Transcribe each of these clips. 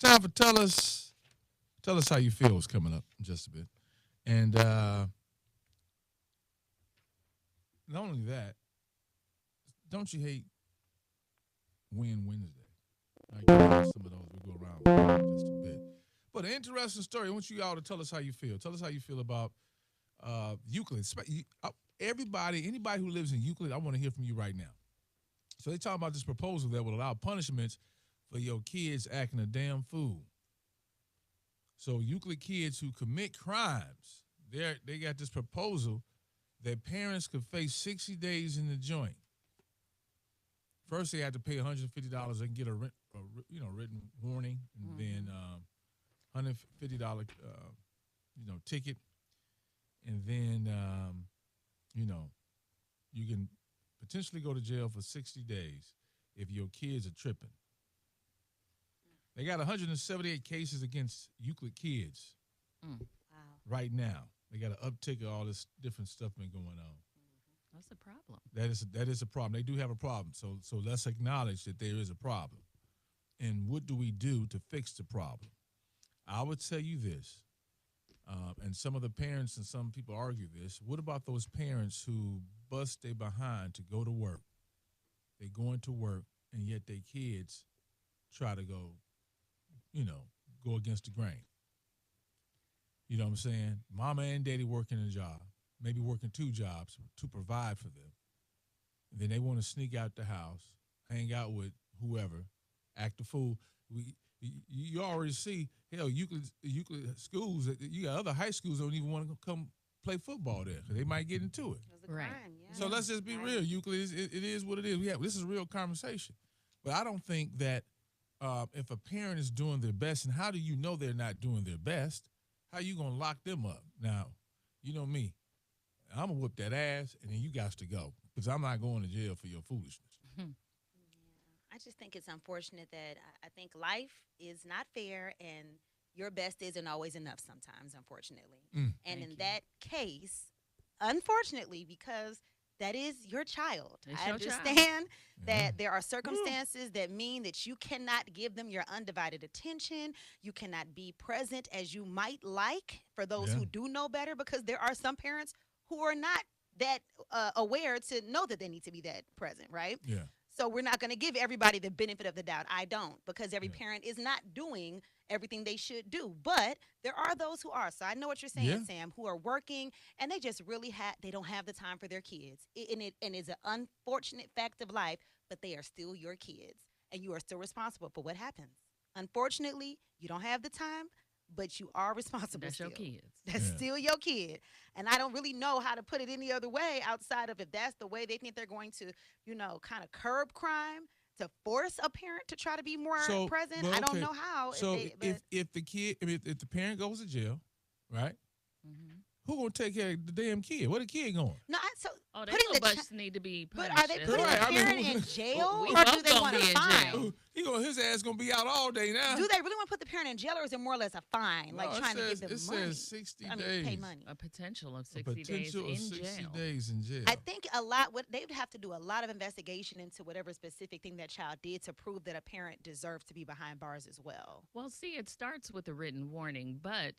time for tell us how you feel is coming up in just a bit. And not only that, don't you hate Win Wednesday? I get some of those. We go around just a bit. But an interesting story. I want you all to tell us how you feel. Tell us how you feel about Euclid. Everybody, anybody who lives in Euclid, I want to hear from you right now. So they talk about this proposal that would allow punishments for your kids acting a damn fool. So Euclid kids who commit crimes, they got this proposal that parents could face 60 days in the joint. First, they had to pay $150 and get a written warning, and then $150 ticket, and then you can potentially go to jail for 60 days if your kids are tripping. They got 178 cases against Euclid kids right now. They got an uptick of all this different stuff been going on. That's a problem. That is a problem. They do have a problem. So let's acknowledge that there is a problem. And what do we do to fix the problem? I would tell you this, and some of the parents and some people argue this. What about those parents who bust their behind to go to work? They go into work, and yet their kids try to go against the grain. You know what I'm saying? Mama and daddy working a job, maybe working two jobs to provide for them. And then they want to sneak out the house, hang out with whoever, act a fool. You already see, hell, Euclid schools, you got other high schools don't even want to come play football there because they might get into it. Right. So let's just be real. Euclid, it is what it is. This is a real conversation. But I don't think that if a parent is doing their best, and how do you know they're not doing their best? How you going to lock them up? Now, you know me. I'm going to whoop that ass, and then you got to go because I'm not going to jail for your foolishness. I just think it's unfortunate that I think life is not fair and your best isn't always enough sometimes, unfortunately. And in that case, unfortunately, because that is your child. I understand that there are circumstances that mean that you cannot give them your undivided attention. You cannot be present as you might like for those who do know better, because there are some parents who are not that aware to know that they need to be that present, right? Yeah. So we're not going to give everybody the benefit of the doubt. I don't, because every parent is not doing everything they should do. But there are those who are. So I know what you're saying, Sam, who are working and they just really they don't have the time for their kids. And it's an unfortunate fact of life, but they are still your kids and you are still responsible for what happens. Unfortunately, you don't have the time, but you are responsible. That's still. your kids. That's still your kid. And I don't really know how to put it any other way outside of if that's the way they think they're going to, kind of curb crime, to force a parent to try to be more present. I don't know how. So if the parent goes to jail, right? Mm-hmm. Who gonna take care of the damn kid? Where the kid going? No, they so much need to be punished. But are they putting the parent in jail, or do they want to fine? His ass gonna be out all day now. Do they really want to put the parent in jail, or is it more or less a fine, trying to give them money? It says 60 days. Pay money. A potential of 60 days in jail. I think they would have to do a lot of investigation into whatever specific thing that child did to prove that a parent deserves to be behind bars as well. Well, see, it starts with a written warning, but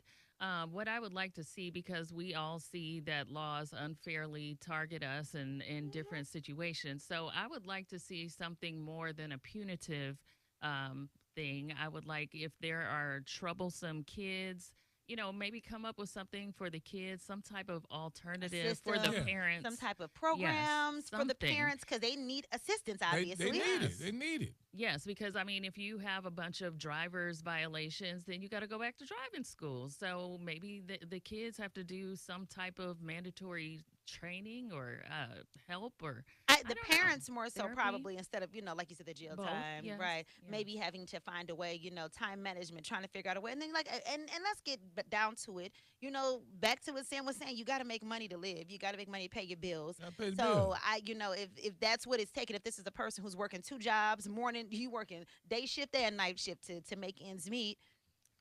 what I would like to see, because we all see that laws unfairly target us in different situations. So I would like to see something more than a punitive thing. I would like, if there are troublesome kids, maybe come up with something for the kids, some type of alternative for the parents. Some type of programs for the parents, because they need assistance, obviously. They need it. Yes, because, if you have a bunch of driver's violations, then you got to go back to driving school. So maybe the kids have to do some type of mandatory training or help, or the parents more so probably, instead of like you said, the jail time, right? Yeah. Maybe having to find a way, time management, trying to figure out a way, and then and let's get down to it. Back to what Sam was saying, you got to make money to live. You got to make money to pay your bills. If that's what it's taking, if this is a person who's working two jobs, you working day shift and night shift to make ends meet.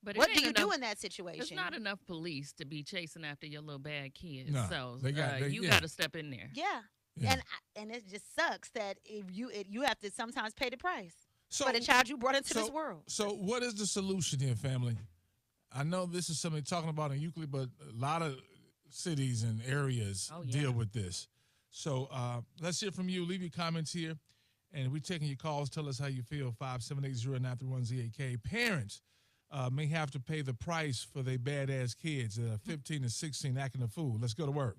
But what do you do in that situation? There's not enough police to be chasing after your little bad kids. No, so you got to step in there. Yeah. And it just sucks that if you have to sometimes pay the price. So, for the child you brought into this so- world. So what is the solution here, family? I know this is something talking about in Euclid, but a lot of cities and areas Oh, yeah. deal with this. So let's hear from you. Leave your comments here, and we're taking your calls. Tell us how you feel. 578-0931-ZAK. Parents may have to pay the price for their badass kids that are 15 and 16 acting a fool. Let's go to work.